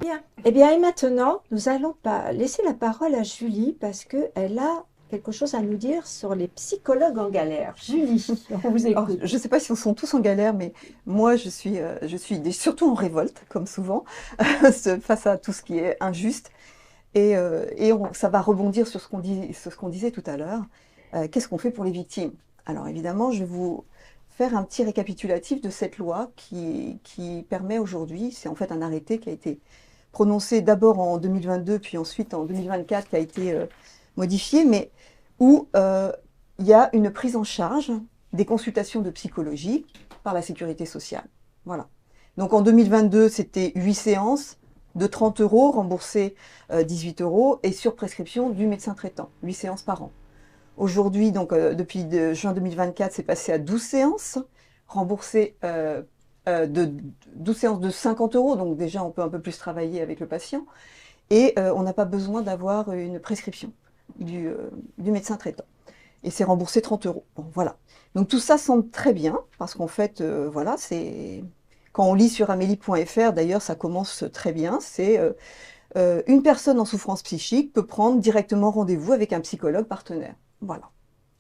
Bien. Eh bien, et maintenant, nous allons pas laisser la parole à Julie parce qu'elle a quelque chose à nous dire sur les psychologues en galère. Julie, on vous Alors, écoute. je ne sais pas si on sont tous en galère, mais moi, surtout en révolte, comme souvent, face à tout ce qui est injuste. Ça va rebondir sur sur ce qu'on disait tout à l'heure. Qu'est-ce qu'on fait pour les victimes? Alors, évidemment, je vais vous faire un petit récapitulatif de cette loi qui permet aujourd'hui, c'est en fait un arrêté qui a été prononcé d'abord en 2022, puis ensuite en 2024, qui a été modifié, mais où il y a une prise en charge des consultations de psychologie par la sécurité sociale. Voilà. Donc en 2022, c'était 8 séances de 30 euros, remboursées 18 euros, et sur prescription du médecin traitant, 8 séances par an. Aujourd'hui, donc depuis juin 2024, c'est passé à 12 séances, remboursées de 12 séances de 50 euros, donc déjà on peut un peu plus travailler avec le patient, et on n'a pas besoin d'avoir une prescription du médecin traitant. Et c'est remboursé 30 euros. Bon, voilà. Donc tout ça semble très bien, parce qu'en fait, voilà, c'est... Quand on lit sur amélie.fr, d'ailleurs, ça commence très bien, c'est une personne en souffrance psychique peut prendre directement rendez-vous avec un psychologue partenaire. Voilà.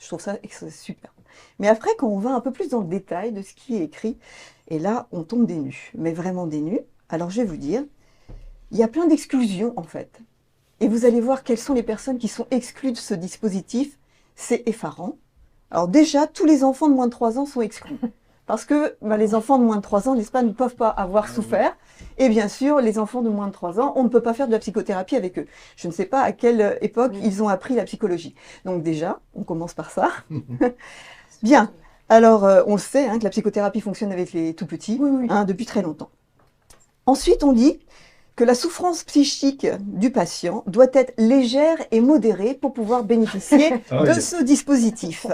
Je trouve ça super. Mais après, quand on va un peu plus dans le détail de ce qui est écrit, et là, on tombe des nues, mais vraiment des nues. Alors, je vais vous dire, il y a plein d'exclusions, en fait. Et vous allez voir quelles sont les personnes qui sont exclues de ce dispositif. C'est effarant. Alors déjà, tous les enfants de moins de 3 ans sont exclus. Parce que les enfants de moins de 3 ans, n'est-ce pas, ne peuvent pas avoir souffert. Et bien sûr, les enfants de moins de 3 ans, on ne peut pas faire de la psychothérapie avec eux. Je ne sais pas à quelle époque ils ont appris la psychologie. Donc déjà, on commence par ça. Bien. Alors, on le sait, hein, que la psychothérapie fonctionne avec les tout petits, hein, depuis très longtemps. Ensuite, on dit que la souffrance psychique du patient doit être légère et modérée pour pouvoir bénéficier de ce dispositif.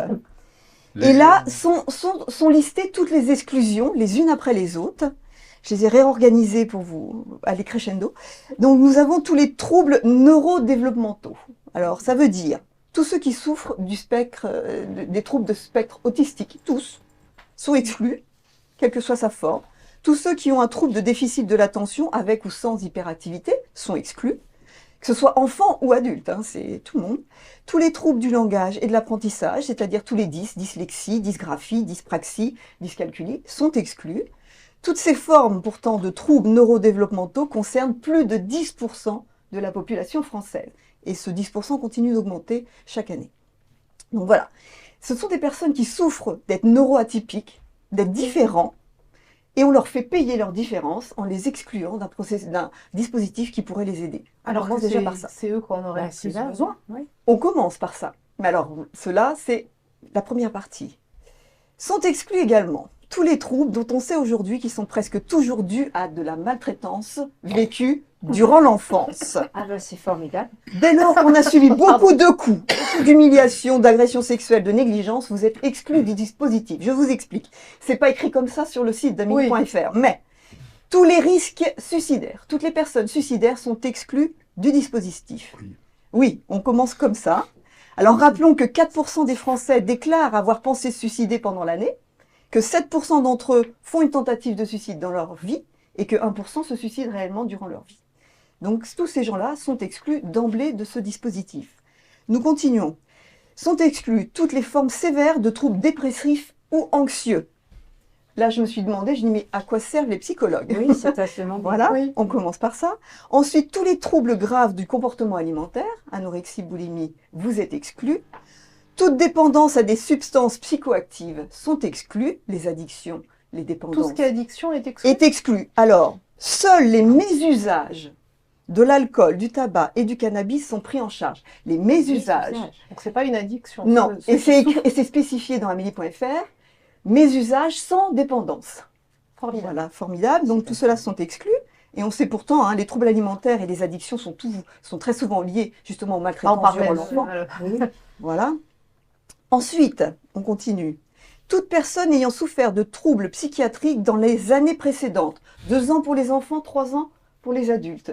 Et là, sont listées toutes les exclusions, les unes après les autres. Je les ai réorganisées pour vous aller crescendo. Donc, nous avons tous les troubles neurodéveloppementaux. Alors, ça veut dire tous ceux qui souffrent du spectre, des troubles de spectre autistique, tous, sont exclus, quelle que soit sa forme. Tous ceux qui ont un trouble de déficit de l'attention, avec ou sans hyperactivité, sont exclus. Que ce soit enfant ou adulte, hein, c'est tout le monde. Tous les troubles du langage et de l'apprentissage, c'est-à-dire tous les dyslexie, dysgraphie, dyspraxie, dyscalculie, sont exclus. Toutes ces formes pourtant de troubles neurodéveloppementaux concernent plus de 10% de la population française. Et ce 10% continue d'augmenter chaque année. Donc voilà, ce sont des personnes qui souffrent d'être neuroatypiques, d'être différents, et on leur fait payer leurs différences en les excluant d'un dispositif qui pourrait les aider. Alors on commence déjà par ça. C'est eux qu'on aurait plus besoin. Oui. On commence par ça. Mais alors, cela, c'est la première partie. Sont exclus également tous les troubles dont on sait aujourd'hui qu'ils sont presque toujours dus à de la maltraitance vécue durant l'enfance. Ah ben, c'est formidable. Dès lors qu'on a subi beaucoup de coups, d'humiliation, d'agression sexuelle, de négligence, vous êtes exclu du dispositif. Je vous explique. C'est pas écrit comme ça sur le site d'amélie.fr, mais tous les risques suicidaires, toutes les personnes suicidaires sont exclues du dispositif. Oui, on commence comme ça. Alors rappelons que 4% des Français déclarent avoir pensé se suicider pendant l'année, que 7% d'entre eux font une tentative de suicide dans leur vie et que 1% se suicident réellement durant leur vie. Donc tous ces gens-là sont exclus d'emblée de ce dispositif. Nous continuons. Sont exclues toutes les formes sévères de troubles dépressifs ou anxieux. Là, je me suis demandé, je dis, mais à quoi servent les psychologues? Oui, c'est absolument Voilà, oui. On commence par ça. Ensuite, tous les troubles graves du comportement alimentaire, anorexie, boulimie, vous êtes exclus. Toute dépendance à des substances psychoactives sont exclues. Les addictions, les dépendances. Tout ce qui est addiction est exclu. Est exclu. Alors, seuls les mésusages de l'alcool, du tabac et du cannabis sont pris en charge. Les mésusages. Donc, c'est pas une addiction. Non, et c'est spécifié dans amélie.fr. Mésusages sans dépendance. Formidable. Voilà, formidable. Donc, tout cela sont exclus. Et on sait pourtant, hein, les troubles alimentaires et les addictions sont très souvent liés justement aux maltraitances durant l'enfant. Voilà. Ensuite, on continue. Toute personne ayant souffert de troubles psychiatriques dans les années précédentes, 2 ans pour les enfants, 3 ans pour les adultes.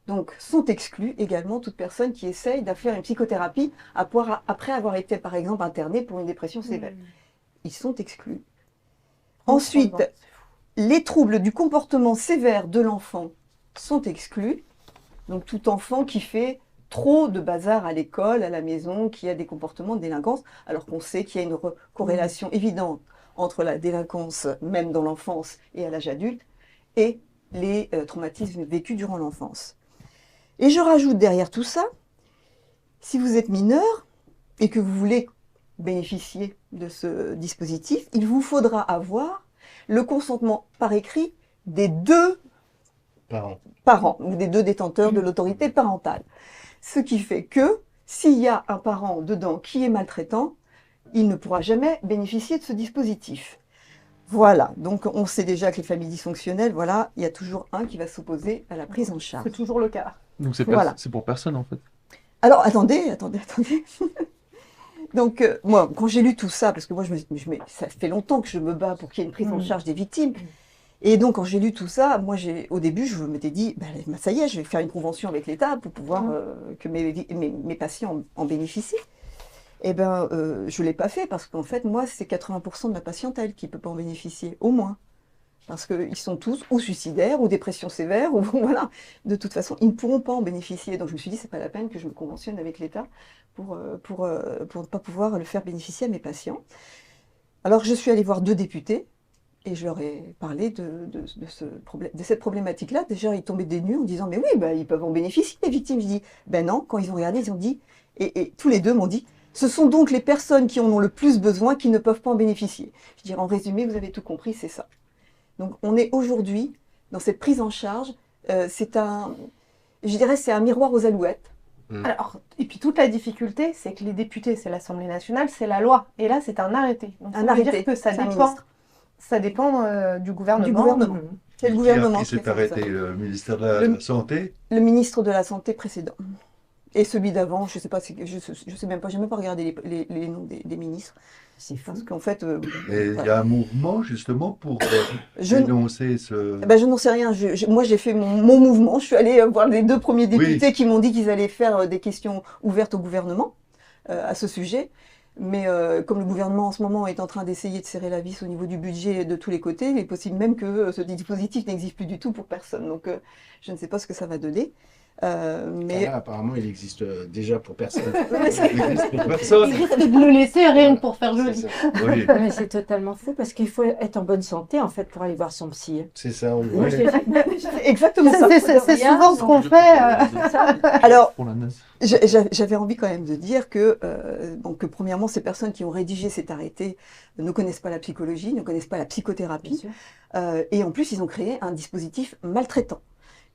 Donc, sont exclus également toute personne qui essaye de faire une psychothérapie après avoir été, par exemple, interné pour une dépression sévère. Ils sont exclus. Ensuite, les troubles du comportement sévère de l'enfant sont exclus. Donc tout enfant qui fait trop de bazar à l'école, à la maison, qui a des comportements de délinquance, alors qu'on sait qu'il y a une corrélation évidente entre la délinquance, même dans l'enfance et à l'âge adulte, et les traumatismes vécus durant l'enfance. Et je rajoute derrière tout ça, si vous êtes mineur et que vous voulez bénéficier de ce dispositif, il vous faudra avoir le consentement par écrit des deux parents ou des deux détenteurs de l'autorité parentale. Ce qui fait que s'il y a un parent dedans qui est maltraitant, il ne pourra jamais bénéficier de ce dispositif. Voilà, donc on sait déjà que les familles dysfonctionnelles, voilà, il y a toujours un qui va s'opposer à la prise en charge. C'est toujours le cas. Donc c'est Voilà. pour personne en fait. Alors attendez. Donc moi, quand j'ai lu tout ça, parce que moi ça fait longtemps que je me bats pour qu'il y ait une prise en charge des victimes, et donc quand j'ai lu tout ça, moi au début je m'étais dit, ça y est, je vais faire une convention avec l'État pour pouvoir que mes patients en bénéficient. Eh bien, je ne l'ai pas fait parce qu'en fait, moi, c'est 80% de ma patientèle qui ne peut pas en bénéficier, au moins. Parce qu'ils sont tous ou suicidaires, ou dépression sévère, ou voilà. De toute façon, ils ne pourront pas en bénéficier. Donc je me suis dit, c'est pas la peine que je me conventionne avec l'État pour ne pas pouvoir le faire bénéficier à mes patients. Alors je suis allée voir 2 députés, et je leur ai parlé de cette problématique-là. Déjà, ils tombaient des nues en disant, mais oui, ils peuvent en bénéficier, les victimes. Je dis, ben non, quand ils ont regardé, ils ont dit, et tous les deux m'ont dit, ce sont donc les personnes qui en ont le plus besoin qui ne peuvent pas en bénéficier. Je dirais en résumé, vous avez tout compris, c'est ça. Donc on est aujourd'hui dans cette prise en charge, c'est un miroir aux alouettes. Alors, et puis toute la difficulté, c'est que les députés, c'est l'Assemblée nationale, c'est la loi. Et là, c'est un arrêté. Donc, ça veut dire que ça dépend du gouvernement. Du gouvernement. C'est le gouvernement qui s'est arrêté, le ministère de la Santé. Le ministre de la Santé précédent. Et celui d'avant, je sais pas, je sais même pas, j'ai même pas regardé les noms des ministres. C'est fou. Parce qu'en fait, Et il y a un mouvement justement pour dénoncer ce. Je n'en sais rien. Moi, j'ai fait mon mouvement. Je suis allée voir les 2 premiers députés qui m'ont dit qu'ils allaient faire des questions ouvertes au gouvernement à ce sujet. Mais comme le gouvernement en ce moment est en train d'essayer de serrer la vis au niveau du budget de tous les côtés, il est possible même que ce dispositif n'existe plus du tout pour personne. Donc, je ne sais pas ce que ça va donner. Mais là, apparemment, il existe déjà pour personne. Il existe pour personne. Il risque de le laisser rien que pour faire joli. Oui. Mais c'est totalement fou parce qu'il faut être en bonne santé en fait pour aller voir son psy. C'est ça, on Moi, voit. c'est exactement ça. C'est souvent ce qu'on fait. Alors, Pour la NAS. j'avais envie quand même de dire que premièrement, ces personnes qui ont rédigé cet arrêté ne connaissent pas la psychologie, ne connaissent pas la psychothérapie, et en plus, ils ont créé un dispositif maltraitant.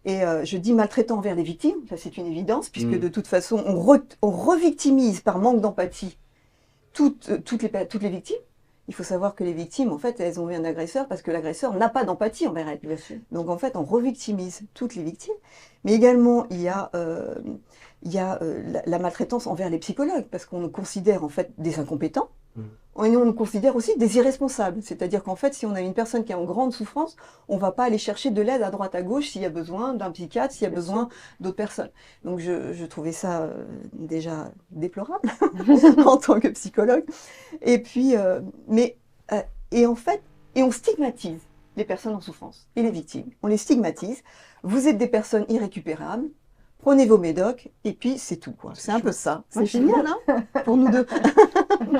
Et je dis maltraitant envers les victimes, ça c'est une évidence, puisque de toute façon, on revictimise par manque d'empathie toutes les victimes. Il faut savoir que les victimes, en fait, elles ont eu un agresseur parce que l'agresseur n'a pas d'empathie envers elles. Donc en fait, on revictimise toutes les victimes. Mais également, il y a la maltraitance envers les psychologues, parce qu'on nous considère en fait des incompétents. Et on nous considère aussi des irresponsables. C'est-à-dire qu'en fait, si on a une personne qui est en grande souffrance, on ne va pas aller chercher de l'aide à droite à gauche s'il y a besoin d'un psychiatre, s'il y a besoin d'autres personnes. Donc je trouvais ça déjà déplorable en tant que psychologue. Et puis, en fait, on stigmatise les personnes en souffrance et les victimes. On les stigmatise. Vous êtes des personnes irrécupérables. Prenez vos médocs et puis c'est tout, quoi. C'est un peu ça. C'est génial, hein, pour nous deux.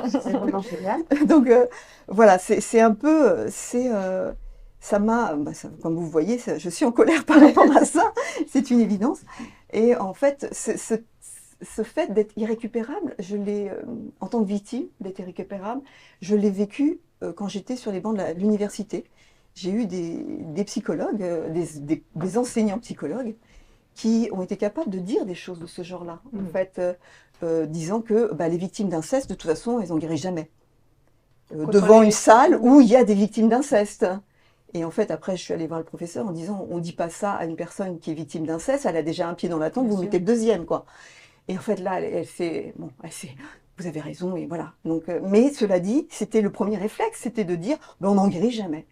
C'est vraiment génial. Donc voilà, c'est un peu, ça m'a, comme vous voyez, je suis en colère par rapport à ça. C'est une évidence. Et en fait, ce fait d'être irrécupérable, je l'ai, en tant que victime d'être irrécupérable, je l'ai vécu quand j'étais sur les bancs de l'université. J'ai eu des psychologues, des enseignants psychologues qui ont été capables de dire des choses de ce genre-là, en fait, disant que les victimes d'inceste, de toute façon, elles n'en guérissent jamais. Devant une salle où il y a des victimes d'inceste. Et en fait, après, je suis allée voir le professeur en disant, on ne dit pas ça à une personne qui est victime d'inceste, elle a déjà un pied dans la tombe, vous mettez le deuxième, quoi. Et en fait, là, elle s'est, vous avez raison, et voilà. Donc, mais cela dit, c'était le premier réflexe, c'était de dire, on n'en guérit jamais.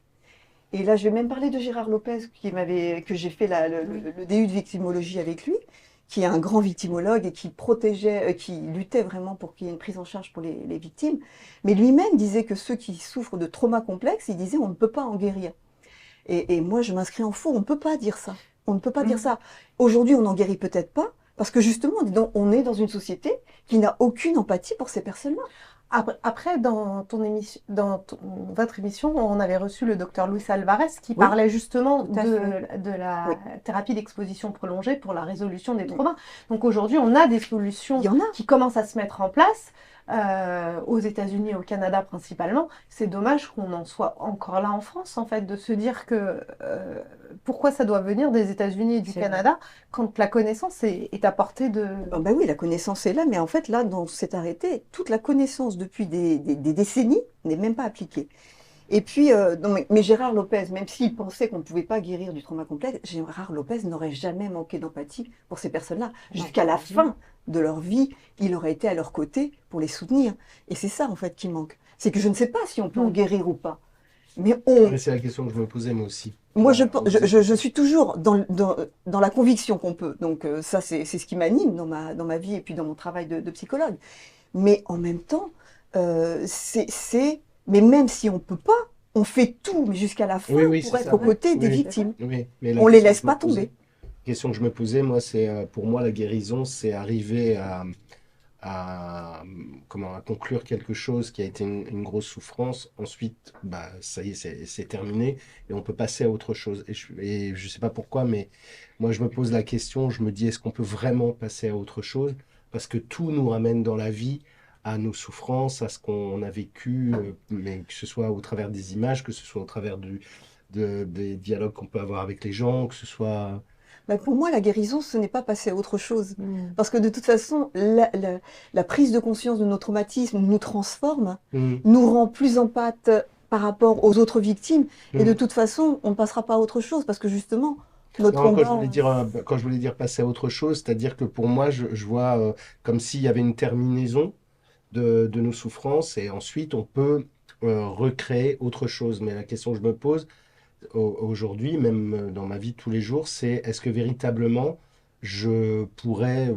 Et là, je vais même parler de Gérard Lopez, que j'ai fait le DU de victimologie avec lui, qui est un grand victimologue et qui protégeait, qui luttait vraiment pour qu'il y ait une prise en charge pour les victimes. Mais lui-même disait que ceux qui souffrent de traumas complexes, il disait on ne peut pas en guérir. Et moi, je m'inscris en faux, on ne peut pas dire ça. On ne peut pas dire ça. Aujourd'hui, on n'en guérit peut-être pas, parce que justement, on est dans une société qui n'a aucune empathie pour ces personnes-là. Après, dans votre émission, on avait reçu le docteur Luis Alvarez qui parlait justement de la thérapie d'exposition prolongée pour la résolution des traumas. Donc aujourd'hui, on a des solutions qui commencent à se mettre en place. Aux États-Unis et au Canada principalement, c'est dommage qu'on en soit encore là en France, en fait, de se dire que pourquoi ça doit venir des États-Unis et du Canada quand la connaissance est à portée de... Ben oui, la connaissance est là, mais en fait, là, dans cet arrêté, toute la connaissance depuis des décennies n'est même pas appliquée. Et puis, mais Gérard Lopez, même s'il pensait qu'on ne pouvait pas guérir du trauma complexe, Gérard Lopez n'aurait jamais manqué d'empathie pour ces personnes-là. Jusqu'à la fin de leur vie, il aurait été à leur côté pour les soutenir. Et c'est ça, en fait, qui manque. C'est que je ne sais pas si on peut en guérir ou pas. Mais c'est la question que je me posais, moi aussi. Moi, je suis toujours dans la conviction qu'on peut. Donc, ça, c'est ce qui m'anime dans ma vie et puis dans mon travail de psychologue. Mais en même temps, mais même si on ne peut pas, on fait tout, mais jusqu'à la fin, pour être aux côtés des victimes. Oui, mais on ne les laisse pas tomber. La question que je me posais, moi, c'est pour moi, la guérison, c'est arriver à conclure quelque chose qui a été une grosse souffrance. Ensuite, ça y est, c'est terminé et on peut passer à autre chose. Et je ne sais pas pourquoi, mais moi, je me pose la question, je me dis, est-ce qu'on peut vraiment passer à autre chose? Parce que tout nous ramène dans la vie à nos souffrances, à ce qu'on a vécu, mais que ce soit au travers des images, que ce soit au travers des dialogues qu'on peut avoir avec les gens, que ce soit... Pour moi, la guérison, ce n'est pas passer à autre chose. Parce que de toute façon, la prise de conscience de nos traumatismes nous transforme, nous rend plus empathes par rapport aux autres victimes. Et de toute façon, on ne passera pas à autre chose parce que justement, notre combat... Quand je voulais dire passer à autre chose, c'est-à-dire que pour moi, je vois comme s'il y avait une terminaison de nos souffrances et ensuite on peut recréer autre chose. Mais la question que je me pose aujourd'hui, même dans ma vie de tous les jours, c'est est-ce que véritablement je pourrais,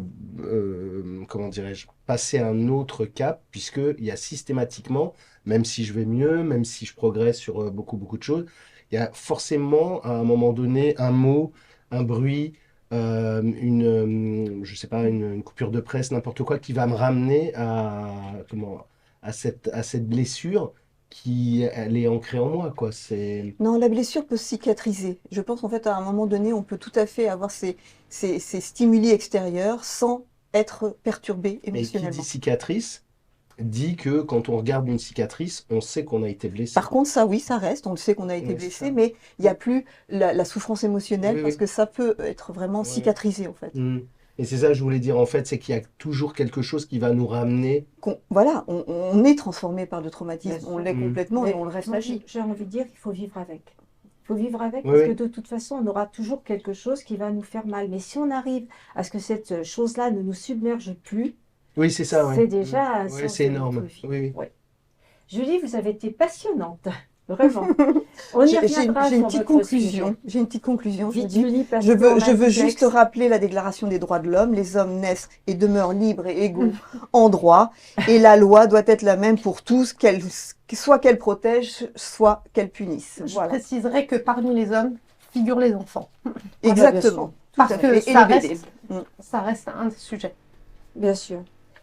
comment dirais-je, passer à un autre cap, puisqu'il y a systématiquement, même si je vais mieux, même si je progresse sur beaucoup de choses, il y a forcément à un moment donné un mot, un bruit, je sais pas, une coupure de presse, n'importe quoi, qui va me ramener à cette blessure elle est ancrée en moi, quoi. Non, la blessure peut cicatriser. Je pense en fait à un moment donné, on peut tout à fait avoir ces stimuli extérieurs sans être perturbé émotionnellement. Et qui dit cicatrice dit que quand on regarde une cicatrice, on sait qu'on a été blessé. Par contre, ça oui, ça reste, on le sait qu'on a été blessé, mais il n'y a plus la souffrance émotionnelle parce que ça peut être vraiment cicatrisé en fait. Et c'est ça que je voulais dire en fait, c'est qu'il y a toujours quelque chose qui va nous ramener. Voilà, on est transformé par le traumatisme, on l'est complètement et on le reste. J'ai envie de dire qu'il faut vivre avec. Il faut vivre avec parce que de toute façon, on aura toujours quelque chose qui va nous faire mal. Mais si on arrive à ce que cette chose-là ne nous submerge plus, oui, c'est ça. C'est déjà c'est énorme. Oui. Julie, vous avez été passionnante. Vraiment. J'ai une petite conclusion. Je veux juste rappeler la Déclaration des droits de l'homme. Les hommes naissent et demeurent libres et égaux en droit. Et la loi doit être la même pour tous, soit qu'elle protège, soit qu'elle punisse. Je préciserai que parmi les hommes figurent les enfants. Exactement. Parce que ça reste un sujet. Bien sûr.